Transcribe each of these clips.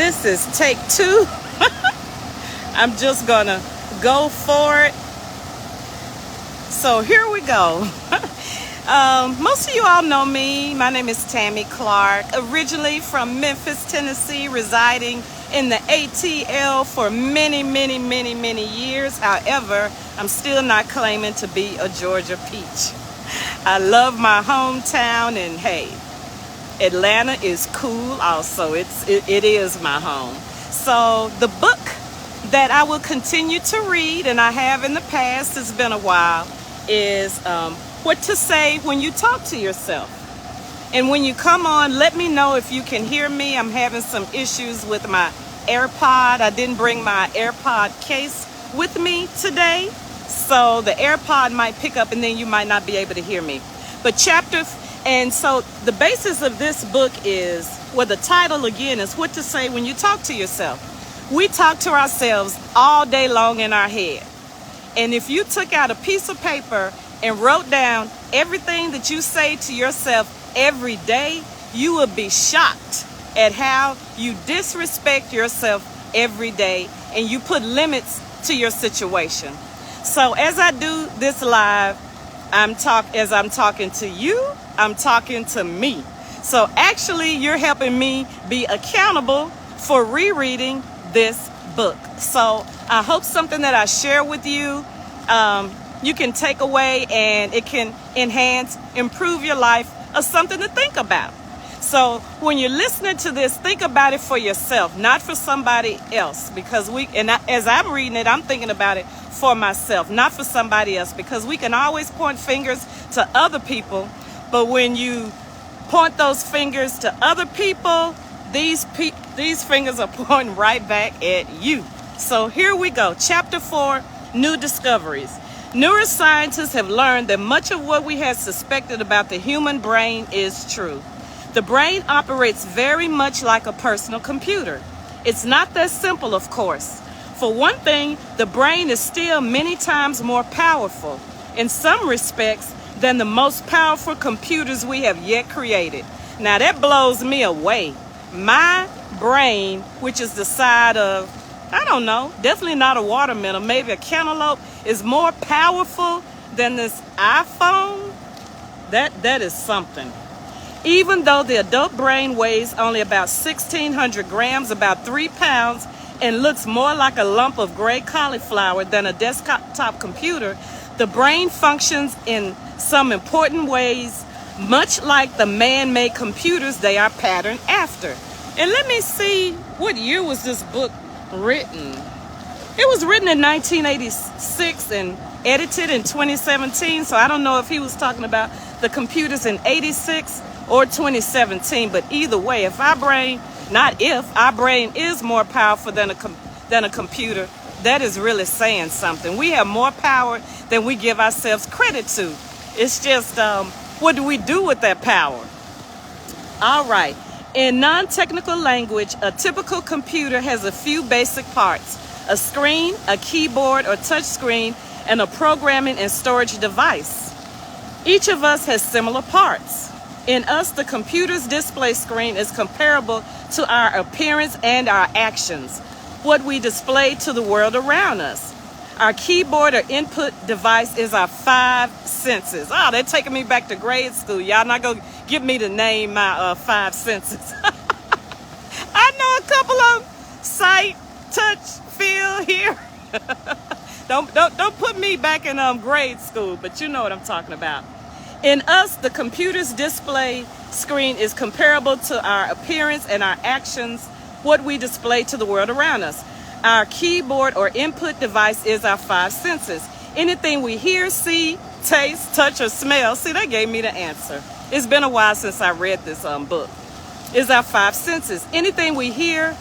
This is take two. I'm just gonna go for it. So here we go. Most of you all know me. My name is Tammy Clark, originally from Memphis, Tennessee, residing in the ATL for many years. However, I'm still not claiming to be a Georgia peach. I love my hometown, and hey, Atlanta is cool also. It is my home. So the book that I will continue to read, and I have in the past, it's been a while, is What to Say When You Talk to Yourself. And when you come on, let me know if you can hear me. I'm having some issues with my AirPod. I didn't bring my AirPod case with me today, so the AirPod might pick up and then you might not be able to hear me. But and so the basis of this book is, well, the title again is What to Say When You Talk to Yourself. We talk to ourselves all day long in our head. And if you took out a piece of paper and wrote down everything that you say to yourself every day, you would be shocked at how you disrespect yourself every day and you put limits to your situation. So as I do this live, as I'm talking to you, I'm talking to me. So actually, you're helping me be accountable for rereading this book. So I hope something that I share with you, you can take away and it can enhance, improve your life, or something to think about. So when you're listening to this, think about it for yourself, not for somebody else. Because as I'm reading it, I'm thinking about it for myself, not for somebody else. Because we can always point fingers to other people, but when you point those fingers to other people, these fingers are pointing right back at you. So here we go. Chapter 4, New Discoveries. Neuroscientists have learned that much of what we had suspected about the human brain is true. The brain operates very much like a personal computer. It's not that simple, of course. For one thing, the brain is still many times more powerful, in some respects, than the most powerful computers we have yet created. Now that blows me away. My brain, which is the side of, I don't know, definitely not a watermelon, maybe a cantaloupe, is more powerful than this iPhone. That is something. Even though the adult brain weighs only about 1,600 grams, about 3 pounds, and looks more like a lump of gray cauliflower than a desktop computer, the brain functions in some important ways, much like the man-made computers they are patterned after. And let me see, what year was this book written? It was written in 1986 and edited in 2017, so I don't know if he was talking about the computers in 86 or 2017, but either way, our brain is more powerful than a computer, that is really saying something. We have more power than we give ourselves credit to. It's just, what do we do with that power? All right. In non-technical language, a typical computer has a few basic parts: a screen, a keyboard or touch screen, and a programming and storage device. Each of us has similar parts. In us, the computer's display screen is comparable to our appearance and our actions, what we display to the world around us. Our keyboard or input device is our 5 senses. Oh, they're taking me back to grade school. Y'all not going to get me to name my 5 senses. I know a couple of them: sight, touch, feel, hear. Don't put me back in grade school, but you know what I'm talking about. In us, the computer's display screen is comparable to our appearance and our actions, what we display to the world around us. Our keyboard or input device is our 5 senses. Anything we hear, see, taste, touch, or smell. See, that gave me the answer. It's been a while since I read this book. Is our 5 senses. Anything we hear,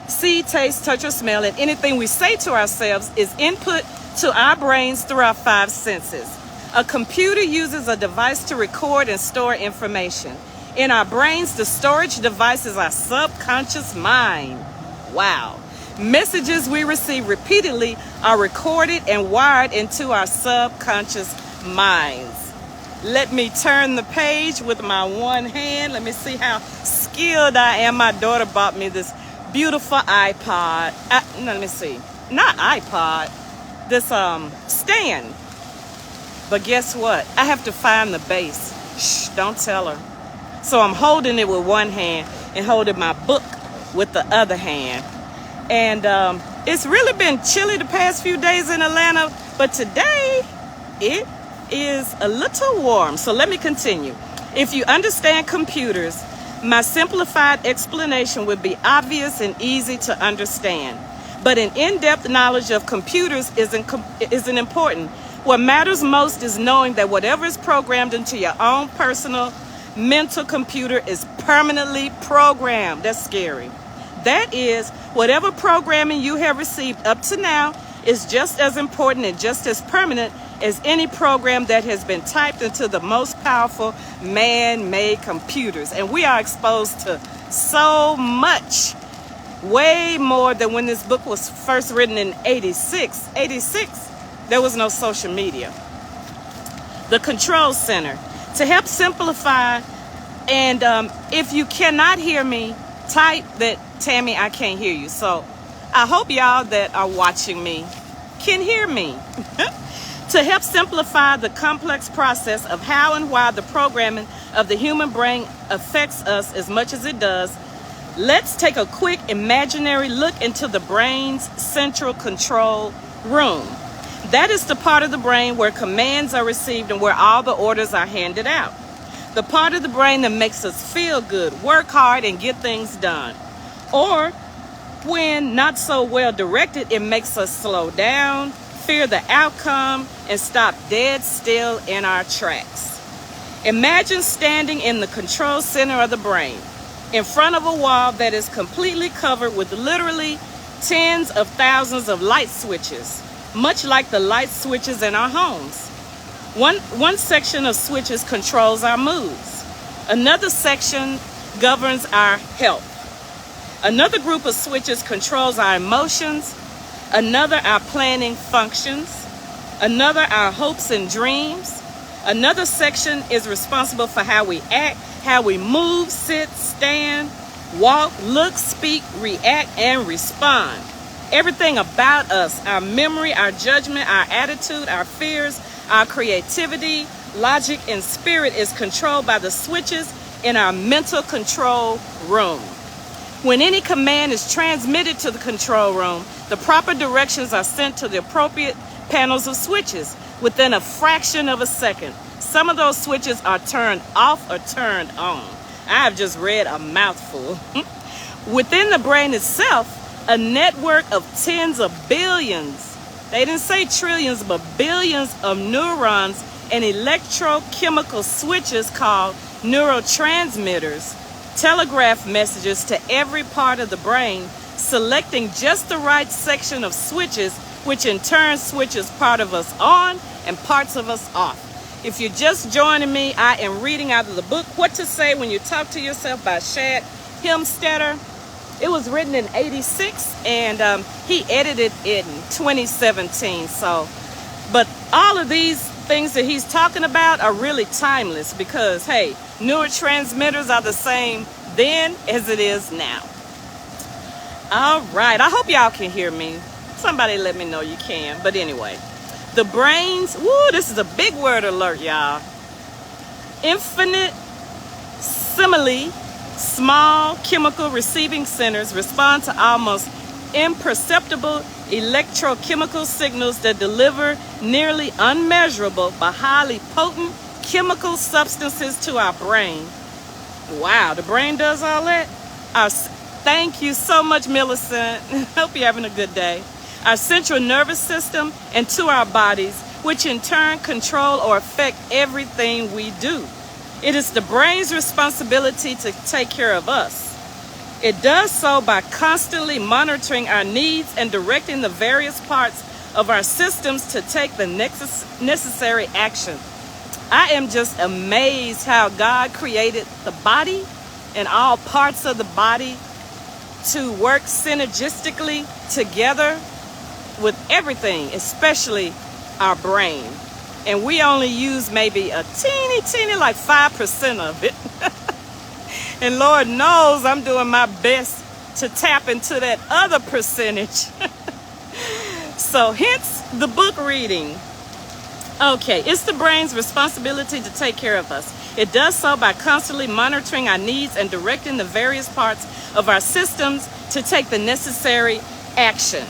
see, taste, touch, or smell, and anything we say to ourselves is input to our brains through our 5 senses. A computer uses a device to record and store information. In our brains, the storage device is our subconscious mind. Wow. Messages we receive repeatedly are recorded and wired into our subconscious minds. Let me turn the page with my one hand. Let me see how skilled I am. My daughter bought me this beautiful iPod. No, let me see. Not iPod. This stand. But guess what? I have to find the base. Shh, don't tell her. So I'm holding it with one hand and holding my book with the other hand. And it's really been chilly the past few days in Atlanta, but today it is a little warm. So let me continue. If you understand computers, my simplified explanation would be obvious and easy to understand. But an in-depth knowledge of computers isn't important. What matters most is knowing that whatever is programmed into your own personal mental computer is permanently programmed. That's scary. That is, whatever programming you have received up to now is just as important and just as permanent as any program that has been typed into the most powerful man-made computers. And we are exposed to so much, way more than when this book was first written in 86. 86, there was no social media. The control center. To help simplify, and if you cannot hear me, type that, Tammy, I can't hear you. So I hope y'all that are watching me can hear me. To help simplify the complex process of how and why the programming of the human brain affects us as much as it does, let's take a quick imaginary look into the brain's central control room. That is the part of the brain where commands are received and where all the orders are handed out. The part of the brain that makes us feel good, work hard, and get things done. Or, when not so well directed, it makes us slow down, fear the outcome, and stop dead still in our tracks. Imagine standing in the control center of the brain, in front of a wall that is completely covered with literally tens of thousands of light switches, much like the light switches in our homes. One section of switches controls our moods. Another section governs our health. Another group of switches controls our emotions. Another, our planning functions. Another, our hopes and dreams. Another section is responsible for how we act, how we move, sit, stand, walk, look, speak, react, and respond. Everything about us, our memory, our judgment, our attitude, our fears, our creativity, logic, and spirit is controlled by the switches in our mental control room. When any command is transmitted to the control room, the proper directions are sent to the appropriate panels of switches within a fraction of a second. Some of those switches are turned off or turned on. I have just read a mouthful. Within the brain itself, a network of tens of billions, they didn't say trillions, but billions of neurons and electrochemical switches called neurotransmitters telegraph messages to every part of the brain, selecting just the right section of switches, which in turn switches part of us on and parts of us off. If you're just joining me, I am reading out of the book, What to Say When You Talk to Yourself by Shad, Helmsetter. It was written in 86 and he edited it in 2017. But all of these things that he's talking about are really timeless because, hey, neurotransmitters are the same then as it is now. All right, I hope y'all can hear me. Somebody let me know you can. But anyway, the brain's, this is a big word alert, y'all. Infinitesimally small chemical receiving centers respond to almost imperceptible electrochemical signals that deliver nearly unmeasurable but highly potent chemical substances to our brain. Wow, the brain does all that? Thank you so much, Millicent. Hope you're having a good day. Our central nervous system and to our bodies, which in turn control or affect everything we do. It is the brain's responsibility to take care of us. It does so by constantly monitoring our needs and directing the various parts of our systems to take the necessary action. I am just amazed how God created the body and all parts of the body to work synergistically together with everything, especially our brain. And we only use maybe a teeny, like 5% of it. And Lord knows I'm doing my best to tap into that other percentage. So hence the book reading. Okay, it's the brain's responsibility to take care of us. It does so by constantly monitoring our needs and directing the various parts of our systems to take the necessary action.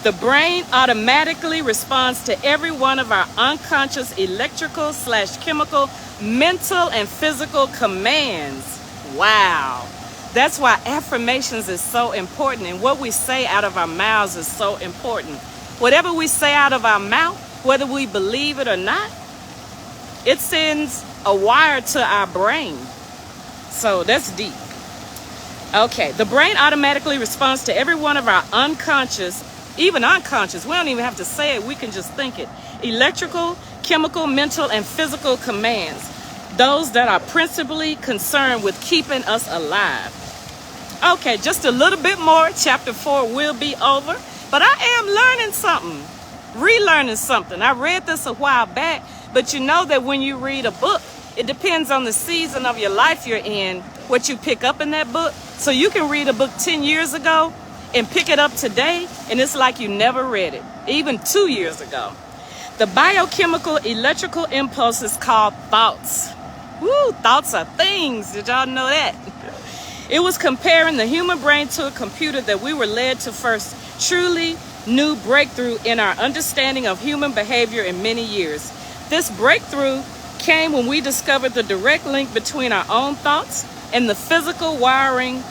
The brain automatically responds to every one of our unconscious electrical/chemical, mental, and physical commands. Wow. That's why affirmations is so important, and what we say out of our mouths is so important. Whatever we say out of our mouth, whether we believe it or not, it sends a wire to our brain. So that's deep. Okay, the brain automatically responds to every one of our unconscious, even unconscious, we don't even have to say it, we can just think it, electrical, chemical, mental, and physical commands, those that are principally concerned with keeping us alive. Okay, just a little bit more. Chapter 4 will be over, but I am learning something, relearning something. I read this a while back, but you know that when you read a book, it depends on the season of your life you're in, what you pick up in that book. So you can read a book 10 years ago and pick it up today, and it's like you never read it, even 2 years ago. The biochemical electrical impulses called thoughts. Woo, thoughts are things. Did y'all know that? It was comparing the human brain to a computer that we were led to first truly new breakthrough in our understanding of human behavior in many years. This breakthrough came when we discovered the direct link between our own thoughts and the physical wiring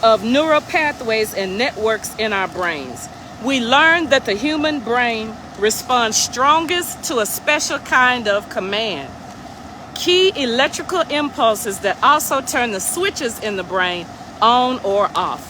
of neural pathways and networks in our brains. We learned that the human brain responds strongest to a special kind of command. Key electrical impulses that also turn the switches in the brain on or off.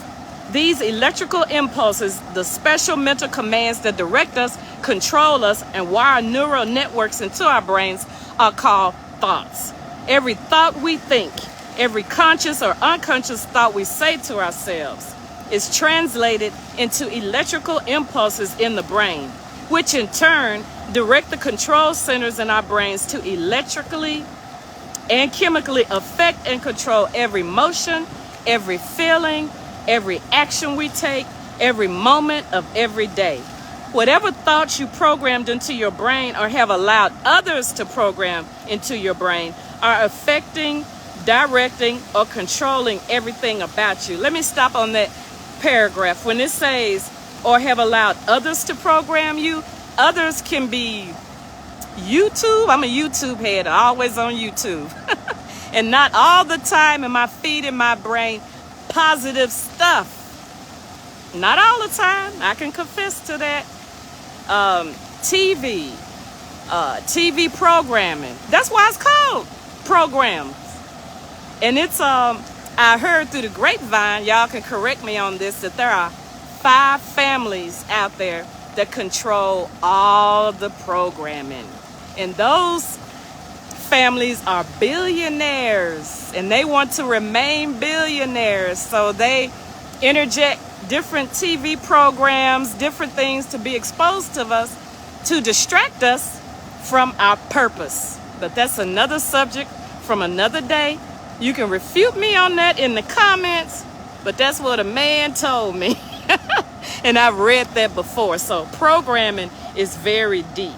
These electrical impulses, the special mental commands that direct us, control us, and wire neural networks into our brains are called thoughts. Every thought we think, every conscious or unconscious thought we say to ourselves is translated into electrical impulses in the brain, which in turn direct the control centers in our brains to electrically and chemically affect and control every motion, every feeling, every action we take, every moment of every day. Whatever thoughts you programmed into your brain or have allowed others to program into your brain are affecting, directing, or controlling everything about you. Let me stop on that paragraph. When it says, or have allowed others to program you, others can be YouTube. I'm a YouTube head, always on YouTube. And not all the time am I feeding my brain positive stuff. Not all the time. I can confess to that. TV programming. That's why it's called programs. And it's, I heard through the grapevine, y'all can correct me on this, that there are 5 families out there that control all of the programming. And those families are billionaires, and they want to remain billionaires. So they interject different TV programs, different things to be exposed to us, to distract us from our purpose. But that's another subject from another day. You can refute me on that in the comments, but that's what a man told me. And I've read that before. So programming is very deep.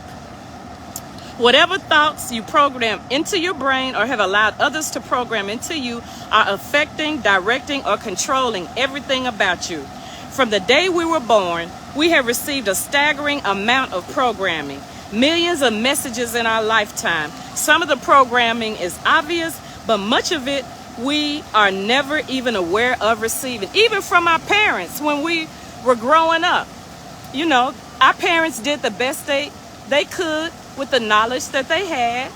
Whatever thoughts you program into your brain or have allowed others to program into you are affecting, directing, or controlling everything about you. From the day we were born, we have received a staggering amount of programming, millions of messages in our lifetime. Some of the programming is obvious, but much of it we are never even aware of receiving, even from our parents when we were growing up. You know, our parents did the best they could with the knowledge that they had,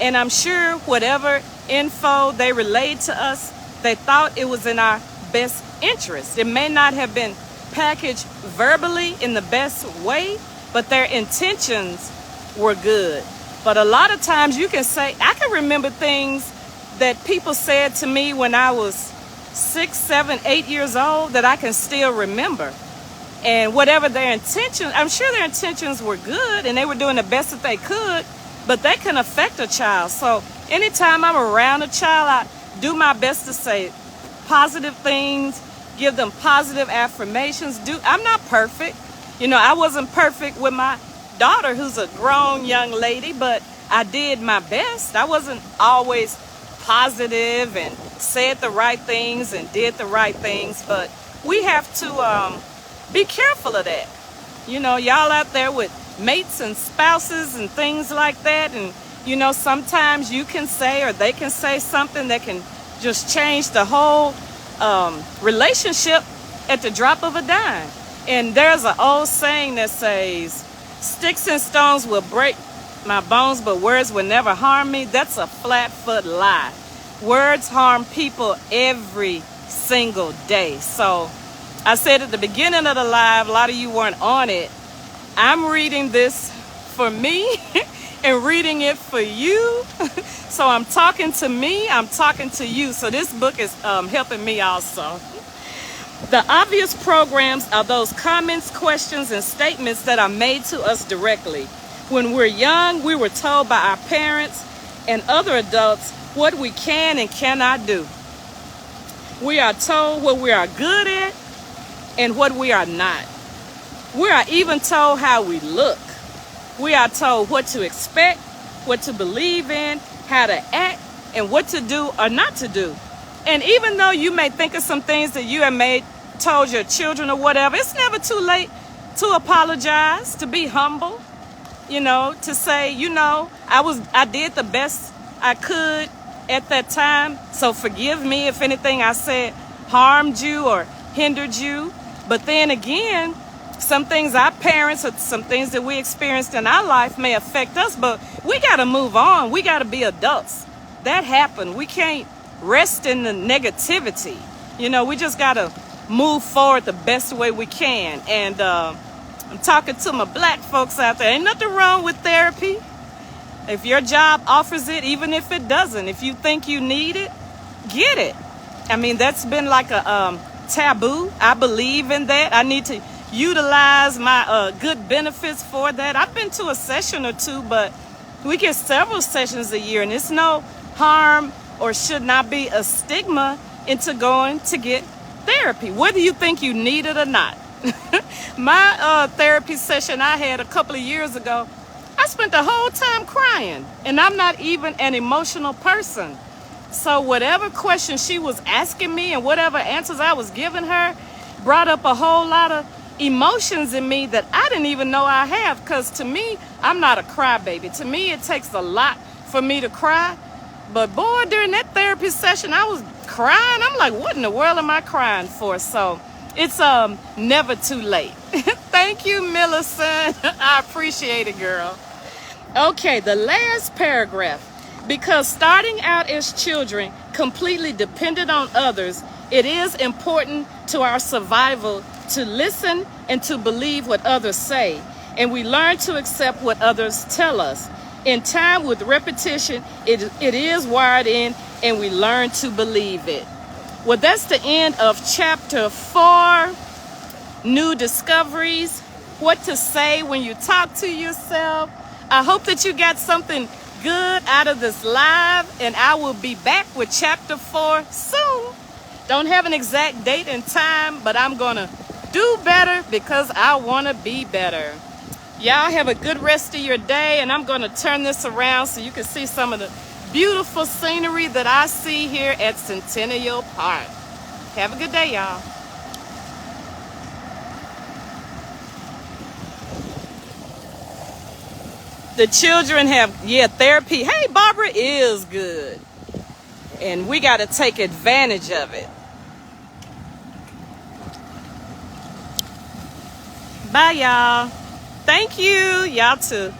and I'm sure whatever info they relayed to us, they thought it was in our best interest. It may not have been packaged verbally in the best way, but their intentions were good. But a lot of times you can say, I can remember things that people said to me when I was 6, 7, 8 years old that I can still remember. And whatever their intentions, I'm sure their intentions were good and they were doing the best that they could, but they can affect a child. So anytime I'm around a child, I do my best to say positive things, give them positive affirmations. I'm not perfect. I wasn't perfect with my daughter, who's a grown young lady, but I did my best. I wasn't always positive and said the right things and did the right things, but we have to be careful of that. Y'all out there with mates and spouses and things like that, and sometimes you can say or they can say something that can just change the whole relationship at the drop of a dime. And there's an old saying that says, sticks and stones will break my bones, but words will never harm me. That's a flat-foot lie. Words harm people every single day. So I said at the beginning of the live, a lot of you weren't on it, I'm reading this for me and reading it for you. So I'm talking to me, I'm talking to you. So this book is helping me also. The obvious programs are those comments, questions, and statements that are made to us directly. When we're young, we were told by our parents and other adults what we can and cannot do. We are told what we are good at and what we are not. We are even told how we look. We are told what to expect, what to believe in, how to act, and what to do or not to do. And even though you may think of some things that you have told your children or whatever, it's never too late to apologize, to be humble, to say, I did the best I could at that time. So forgive me if anything I said harmed you or hindered you. But then again, some things our parents or some things that we experienced in our life may affect us, but we got to move on. We got to be adults. That happened. We can't rest in the negativity. We just got to move forward the best way we can. And I'm talking to my black folks out there. Ain't nothing wrong with therapy. If your job offers it, even if it doesn't, if you think you need it, get it. I mean, that's been like a taboo. I believe in that. I need to utilize my good benefits for that. I've been to a session or two, but we get several sessions a year, and it's no harm or should not be a stigma into going to get therapy, whether you think you need it or not. My therapy session I had a couple of years ago, I spent the whole time crying, and I'm not even an emotional person. So whatever questions she was asking me and whatever answers I was giving her brought up a whole lot of emotions in me that I didn't even know I have, because to me, I'm not a crybaby. To me, it takes a lot for me to cry. But boy, during that therapy session, I was crying. I'm like, what in the world am I crying for? So it's never too late. Thank you, Millicent. I appreciate it, girl. Okay, the last paragraph. Because starting out as children, completely dependent on others, it is important to our survival to listen and to believe what others say. And we learn to accept what others tell us. In time, with repetition, it is wired in, and we learn to believe it. Well, that's the end of chapter 4, New Discoveries, what to say when you talk to yourself. I hope that you got something good out of this live, and I will be back with chapter 4 soon. Don't have an exact date and time, but I'm going to do better because I want to be better. Y'all have a good rest of your day, and I'm going to turn this around so you can see some of the beautiful scenery that I see here at Centennial Park. Have a good day, y'all. The children have, therapy. Hey, Barbara is good. And we got to take advantage of it. Bye, y'all. Thank you. Y'all too.